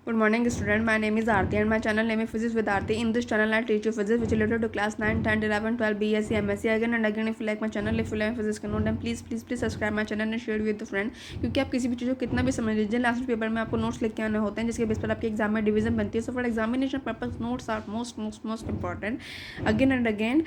Good morning, student. My name is Aarti and my channel name is Physics with Aarti. In this channel, I teach you physics which is related to class 9, 10, 11, 12, BSc, MSc. Again and again, if you like my channel, if you like physics का note, then please subscribe my channel and share with the friend. क्योंकि आप किसी भी चीज़ को कितना भी समझ लीजिए, लास्ट पेपर में आपको नोट्स लिख के आने होते हैं जिसके बेस पर आपके एग्जाम में डिवीजन बनती है. So for examination purpose notes are most important. Again and again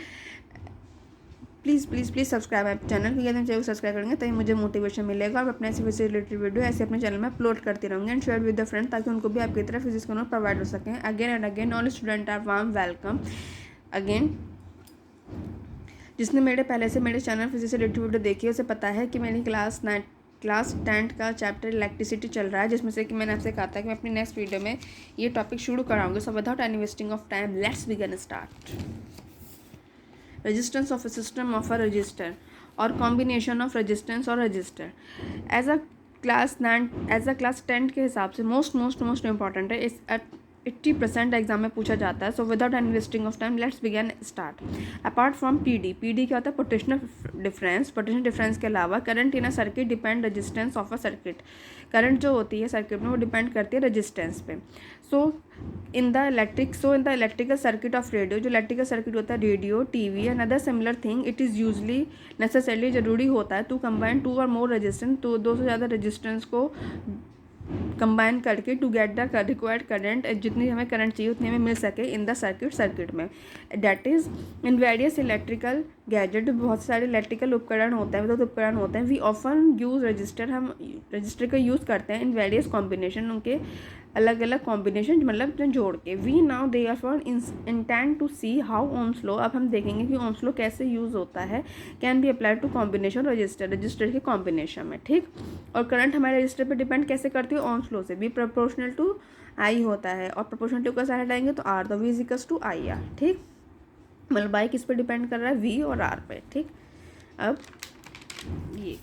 please subscribe my channel, क्योंकि अगर चैनल सब्सक्राइब करेंगे तभी मुझे मोटिवेशन मिलेगा और अपने ऐसे रिलेटेड वीडियो ऐसे अपने चैनल में अपलोड करती रहूँगी and share with the friend, ताकि उनको भी आपकी तरह फिजिक्स का नोट प्रोवाइड हो सकें. Again and again all student are warm welcome. Again जिसने पहले से मेरे चैनल फिजिक्स से रिलेटेड वीडियो देखी है उसे पता है कि मेरी क्लास 10th का चैप्टर इलेक्ट्रिसिटी चल रहा है, जिसमें से कि मैंने आपसे कहा था कि मैं अपनी नेक्स्ट वीडियो में ये टॉपिक शुरू कराऊंगी. So without any wasting of time let's begin start. Resistance of a system of a resistor or combination of resistance or resistor as a class 10 के हिसाब से मोस्ट इंपॉर्टेंट है. इस 80% एग्जाम में पूछा जाता है. सो without any wasting of time let's begin start. Apart from PD क्या होता है? पोटेंशियल डिफरेंस के अलावा current in a circuit depend resistance of a circuit. Current जो होती है सर्किट में वो डिपेंड करती है रेजिस्टेंस पे. So in the electrical circuit of radio, जो इलेक्ट्रिकल सर्किट होता है radio, TV and other similar thing, it is usually necessarily जरूरी होता है टू कंबाइन 2 और मोर रेजिस्टेंस, तो 2 से ज़्यादा रेजिस्टेंस को कंबाइन करके to get the required current, जितनी हमें करंट चाहिए उतनी हमें मिल सके इन द सर्किट में. That is in various electrical gadget, बहुत सारे इलेक्ट्रिकल उपकरण होते हैं, विद्युत उपकरण होते हैं. वी ऑफन यूज़ रजिस्टर, हम रजिस्टर का यूज़ करते हैं इन वेरियस कॉम्बिनेशन, उनके अलग अलग कॉम्बिनेशन मतलब जोड़ के. We now they are for intend to see how Ohm's law, अब हम देखेंगे कि ओम्स लॉ कैसे यूज़ होता है. Can be applied to combination resistor के कॉम्बिनेशन में. ठीक. और करंट हमारे रजिस्टर पे डिपेंड कैसे करती है? ओम्स लॉ से. बी प्रोपोर्शनल टू आई होता है और प्रोपोर्शनल टू का साइड हटाएंगे तो आर, तो V is equals to I R. ठीक. मतलब आई किस पे डिपेंड कर रहा है? वी और आर पे. ठीक. अब ये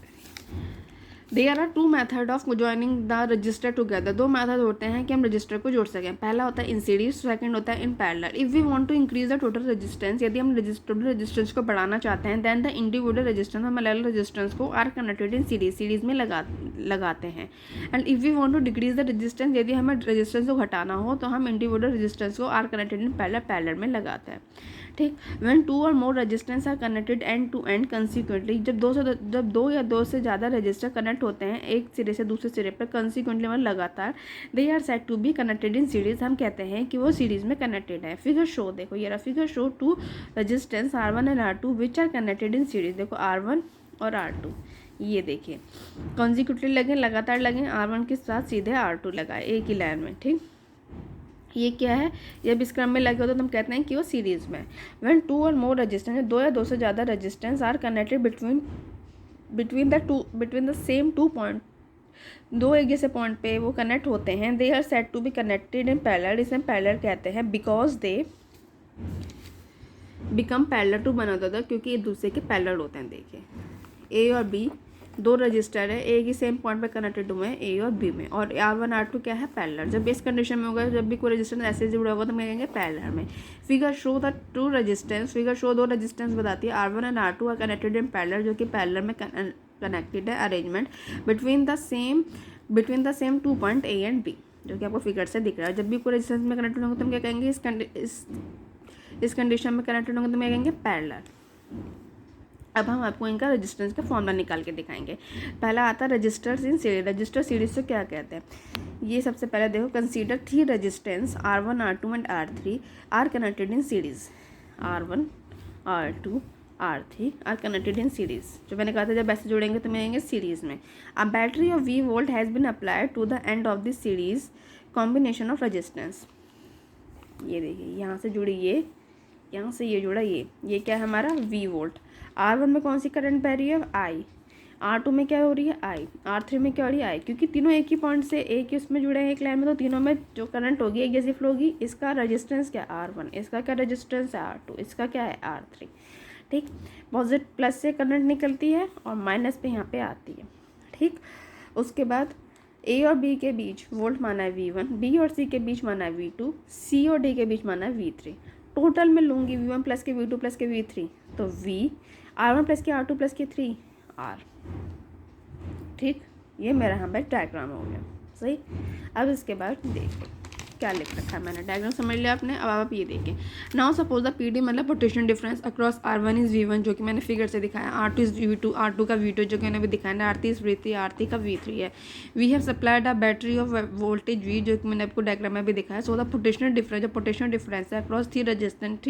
there are 2 method of joining the resistor together. 2 method होते हैं कि हम रजिस्टर को जोड़ सकें. पहला होता है इन सीरीज, सेकंड होता है in parallel. If we want to increase the total resistance, यदि हम टोटल रेजिस्टेंस को बढ़ाना चाहते हैं, देन द इंडिविजुअल रेजिस्टेंस, हम अलग अलग रेजिस्टेंस को आर कनेक्टेड इन सीरीज में लगाते हैं. And if we want to decrease the resistance, यदि हमें रेजिस्टेंस को घटाना हो तो हम इंडिविजुअल रेजिस्टेंस को आर कनेक्टेड इन पैरेलल में लगाते हैं. ठीक. व्हेन 2 और more resistance are connected end to end consecutively, जब दो या दो से ज़्यादा रजिस्टर कनेक्ट होते हैं एक सिरे से दूसरे सिरे पर कंसिक्वेंटली मतलब लगातार, they are said to be connected in series, हम कहते हैं कि वो सीरीज में कनेक्टेड है. फिगर शो, देखो ये रहा figure show 2 resistance R1 and R2 which are connected in series. देखो R1 और R2 ये देखिए कंसिक्वेंटली लगे, लगातार लगे. R1 के साथ सीधे R2 लगाए एक ही लाइन में. ठीक. ये क्या है? जब इस क्रम में लगे हो तो हम कहते हैं कि वो सीरीज में. व्हेन 2 और मोर रेजिस्टेंस, 2 या 2 से ज़्यादा resistance are connected between the same 2 point, 2 एक जैसे पॉइंट पे वो कनेक्ट होते हैं. They are said to be connected in parallel, इसे हम पैरेलल कहते हैं. Because they become parallel to one another, क्योंकि एक दूसरे के पैरेलल होते हैं. देखिए ए और बी 2 रजिस्टर है, एक ही सेम पॉइंट पे कनेक्टेड हुए हैं ए और बी में, और R1 R2 क्या है? पैरेलल. जब इस कंडीशन में होगा, जब भी कोई रजिस्टेंस ऐसे जुड़ा होगा तो हम कहेंगे पैरेलल में. Figure show the 2 resistance, figure show 2 resistance बताती है. R1 and R2 are connected in parallel, जो कि पैरेलल में कनेक्टेड है. Arrangement between the same 2 point A and B, जो कि आपको फिगर से दिख रहा है. जब भी कोई रेजिस्टेंस में कनेक्टेड होंगे तो हम क्या कहेंगे? इस कंडीशन में कनेक्टेड होंगे तो हम क्या कहेंगे? पैरेलल. अब हम आपको इनका रेजिस्टेंस का फॉर्मूला निकाल के दिखाएंगे. पहला आता है resistors in series. Resistor series से क्या कहते हैं? ये सबसे पहले देखो, consider 3 resistance R1 R2 and R3 are connected in series. R1 R2 R3 are connected in series. जो मैंने कहा था जब ऐसे जोड़ेंगे तो मिलेंगे सीरीज में. A battery of V volt has been applied to the end of this series combination of resistance. ये देखिए यहाँ से जुड़ी ये, यहाँ से ये जुड़ा ये क्या है हमारा? V volt. R1 में कौन सी करंट बह रही है? I. R2 में क्या हो रही है? I. R3 में क्या हो रही है? I. क्योंकि तीनों एक ही पॉइंट से एक ही उसमें जुड़े हैं एक लाइन में, तो तीनों में जो करंट होगी एक जैसी फ्लो होगी. इसका रेजिस्टेंस क्या? R1. इसका क्या रेजिस्टेंस है? R2. इसका क्या है? R3. ठीक. पॉजिटिव प्लस से करंट निकलती है और माइनस पे यहाँ पे आती है. ठीक. उसके बाद A और B के बीच वोल्ट माना है V1, B और C के बीच माना है V2, C और D के बीच माना है V3. टोटल में लूँगी V1 प्लस के V2 प्लस के V3, तो V R1 प्लस के R2 प्लस के 3 R. ठीक. ये मेरा यहाँ पर डायग्राम हो गया. सही. अब इसके बाद देखो क्या लिख रखा है मैंने, डायग्राम समझ लिया आपने। अब आप ये देखें, now suppose the P D मतलब potential difference across R1 is V1 जो कि मैंने फिगर से दिखाया, R2 इज V2, R2 का V2 जो कि मैंने भी दिखाया, R3 इज V3, R3 का V3 है। We have supplied a battery of voltage V जो कि मैंने आपको डायग्राम में भी दिखाया। सो द पोटेंशियल डिफरेंस, जो पोटेंशियल डिफरेंस है अक्रॉस थ्री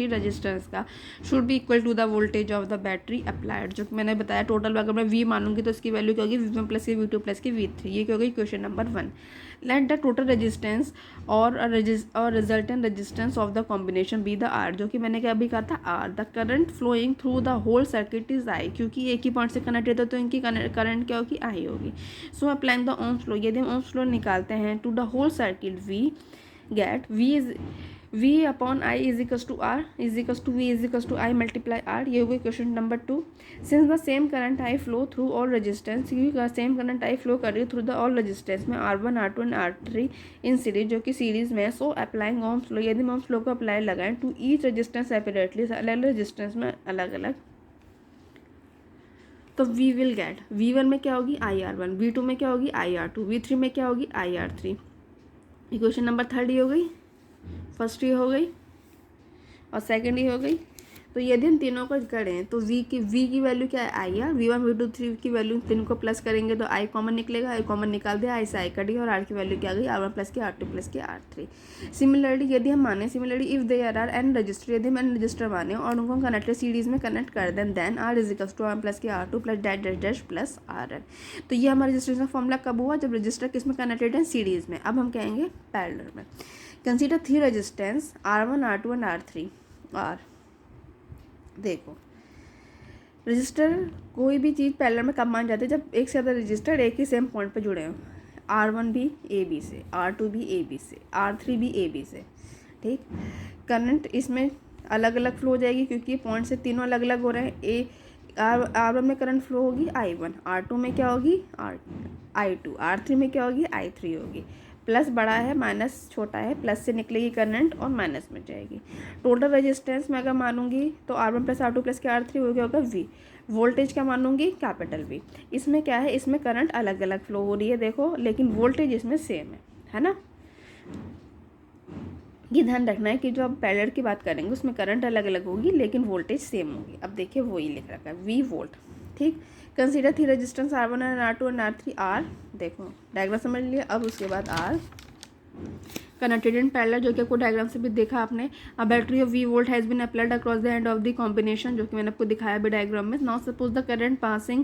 रजिस्टेंस का should be equal to the voltage of the battery applied, जो कि मैंने बताया। टोटल अगर मैं V मानूंगी तो इसकी वैल्यू क्या होगी, V1 प्लस की V2 प्लस की V3, ये क्या होगी question number 1। Let the total resistance और resultant resistance of the combination be the R, जो कि मैंने क्या अभी कहा था R. The current flowing through the whole circuit is I, क्योंकि एक ही पॉइंट से कनेक्टेड है तो इनकी करंट क्या होगी, आई होगी। So applying the Ohm's law, यदि हम ओम्स लॉ निकालते हैं to the whole circuit we get V upon I is equals to R is equals to V is equals to I multiply R, ये हो गई question number 2। Since the same current I flow through all resistance, क्योंकि same current I flow कर रही है through the all resistance में R1 R2 and R3 in series, जो कि सीरीज में। सो अप्लाइंग ओम्स लॉ, यदि हम ओम्स लॉ को अप्लाई लगाएं टू ईच रेजिस्टेंस सेपरेटली, अलग अलग रेजिस्टेंस में अलग अलग, तो वी विल गेट V1 में क्या होगी IR1, V2 में क्या होगी IR2, V3 में क्या होगी IR3। इक्वेशन नंबर 3 ये हो गई, फर्स्ट ये हो गई और सेकंड ये हो गई। तो यदि हम तीनों को करें तो V की वैल्यू क्या है आई आर, V1 V2 3 की वैल्यू तीन को प्लस करेंगे तो आई कॉमन निकलेगा, आई कॉमन निकाल दिया, आई से आई कट गई और आर की वैल्यू क्या आ गई R1 प्लस की R2 प्लस की R3। सिमिलरली यदि हम माने, similarly if there are n resistor, यदि हम एन रजिस्टर माने और उनको कनेक्टेड सीरीज में कनेक्ट कर then R is equals to R1 plus की R2 plus dash dash dash plus RN। तो ये हमारा रजिस्ट्रेशन का फॉर्मूला कब हुआ, जब रजिस्टर किस में कनेक्टेड है, सीरीज में। अब हम कहेंगे पैरेलल में। Consider three resistance R1 R2 and R3 are. देखो रजिस्टर कोई भी चीज़ पैरेलल में कब मान जाती है, जब एक से ज़्यादा रजिस्टर एक ही सेम पॉइंट पर जुड़े हों। R1 भी AB से, R2 भी AB से, R3 भी AB से, ठीक। करंट इसमें अलग अलग फ्लो हो जाएगी क्योंकि पॉइंट से तीनों अलग अलग हो रहे हैं। R1 में करंट फ्लो होगी I1, R2 में क्या होगी I2, R3 में क्या होगी I3 होगी। प्लस बड़ा है माइनस छोटा है, प्लस से निकलेगी करंट और माइनस में जाएगी। टोटल रेजिस्टेंस में अगर मानूंगी तो R1 प्लस R2 प्लस के R3 हो गया होगा V। वोल्टेज क्या मानूंगी कैपिटल V। इसमें क्या है, इसमें करंट अलग अलग फ्लो हो रही है देखो, लेकिन वोल्टेज इसमें सेम है ना। ये ध्यान रखना है कि जो आप पैरेलल की बात करेंगे उसमें करंट अलग अलग होगी लेकिन वोल्टेज सेम होगी। अब देखिए वही लिख रखा है V वोल्ट, ठीक। Consider three resistance R1 and R2 and R3 are. देखो डायग्राम समझ लिया। अब उसके बाद आर कनेक्टेड इन पैरेलल, जो कि आपको डायग्राम से भी देखा आपने। A battery of V volt has been applied across the end of the combination, जो कि मैंने आपको दिखाया भी डायग्राम में। Now suppose the current passing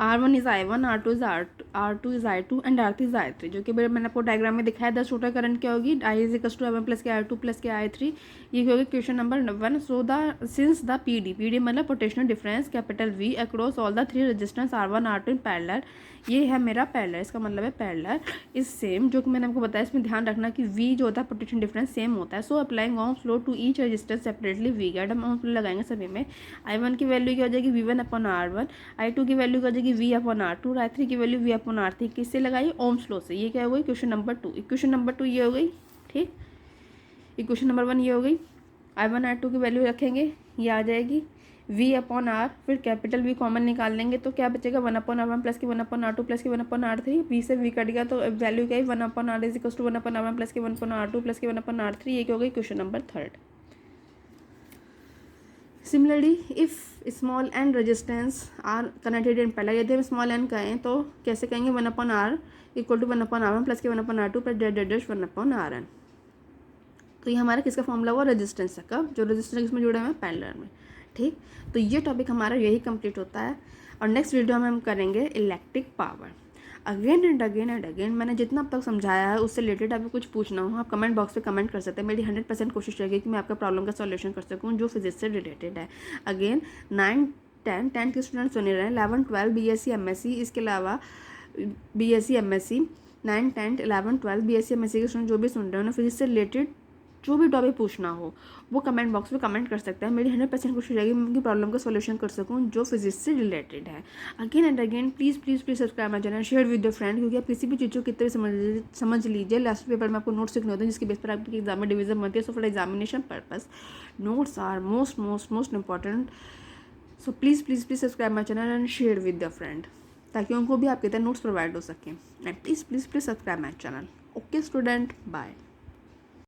R1 is I1, R2 is R2 is I2 and R3 is I3, जो कि मैंने आपको डायग्राम में दिखाया। द टोटल करंट क्या होगी, I is equals to I1 plus के R2 प्लस के I3, ये होगी question number 1। So the since the PD मतलब potential difference capital V across all the three resistance R1 R2 in parallel, ये है मेरा पैरेलल, इसका मतलब है पैरेलल इज सेम, जो कि मैंने आपको बताया। इसमें ध्यान रखना कि V जो होता है पोटेंशियल डिफरेंस सेम होता है। So applying Ohm's law to each resistance separately V get, हम ओम्स लॉ लगाएंगे सभी में। I1 की वैल्यू क्या हो जाएगी V1 अपॉन R1, I2 की वैल्यू क्या हो जाएगी V अपॉन R2, I3 की वैल्यू V अपॉन R3। किससे लगाइए, ओम्स लॉ से। ये क्या हो गई क्वेश्चन नंबर 2। इक्वेशन नंबर 2 ये हो गई, ठीक। इक्वेशन नंबर 1 ये हो गई। I1 I2 की वैल्यू रखेंगे, ये आ जाएगी V अपॉन R, फिर कैपिटल V कॉमन निकाल लेंगे तो क्या बचेगा 1 अपॉन R1 प्लस की 1 अपॉन R2 प्लस की 1 अपॉन R3। V से V कट गया तो वैल्यू क्या है 1 upon R is equals to 1 upon R1 plus की 1 अपॉन R2 प्लस की 1 अपॉन R3, ये क्या हो गई question number 3। Similarly if small n resistance are connected in parallel, यदि हम स्मॉल एन कहें तो कैसे कहेंगे 1 upon R equal to 1 upon R1 plus की 1 upon R2 plus dash dash 1 upon RN। तो ये हमारा किसका फॉर्मूला हुआ, रेजिस्टेंस का, जो रेजिस्टेंस किसमें जुड़े हुए हैं पैरेलल में, ठीक। तो ये टॉपिक हमारा यही कंप्लीट होता है और नेक्स्ट वीडियो में हम करेंगे electric power. Again and again and again मैंने जितना अब तक समझाया है उससे रिलेटेड आपको कुछ पूछना हो आप कमेंट बॉक्स पे कमेंट कर सकते हैं। मेरी 100% कोशिश रहेगी कि मैं आपका प्रॉब्लम का सॉल्यूशन कर सकूँ जो फिजिक्स से रिलेटेड है। अगेन 9, 10 के स्टूडेंट सुने रहे हैं, 11, 12 BSc MSc, इसके अलावा BSc MSc 9, 10, 11, 12 BSc MSc के स्टूडेंट जो भी सुन रहे हो ना, फिजिक्स से रिलेटेड जो भी टॉपिक पूछना हो वो कमेंट बॉक्स में कमेंट कर सकते हैं। मेरी 100% कोशिश रहेगी मैं उनकी प्रॉब्लम का सॉल्यूशन कर सकूं जो फिजिक्स से रिलेटेड है। Again and again please please please subscribe my channel, share with your friend, क्योंकि आप किसी भी चीज़ को कितने भी समझ लीजिए लास्ट पेपर में आपको नोट्स लिखने होते हैं जिसके बेस पर आपकी एग्जाम में डिवीजन बनती है। So for examination purpose notes are most important. So please please please subscribe my channel and share with your friend, ताकि उनको भी आपके तरह नोट्स प्रोवाइड हो सकें। And please please please subscribe my channel. Okay student, bye.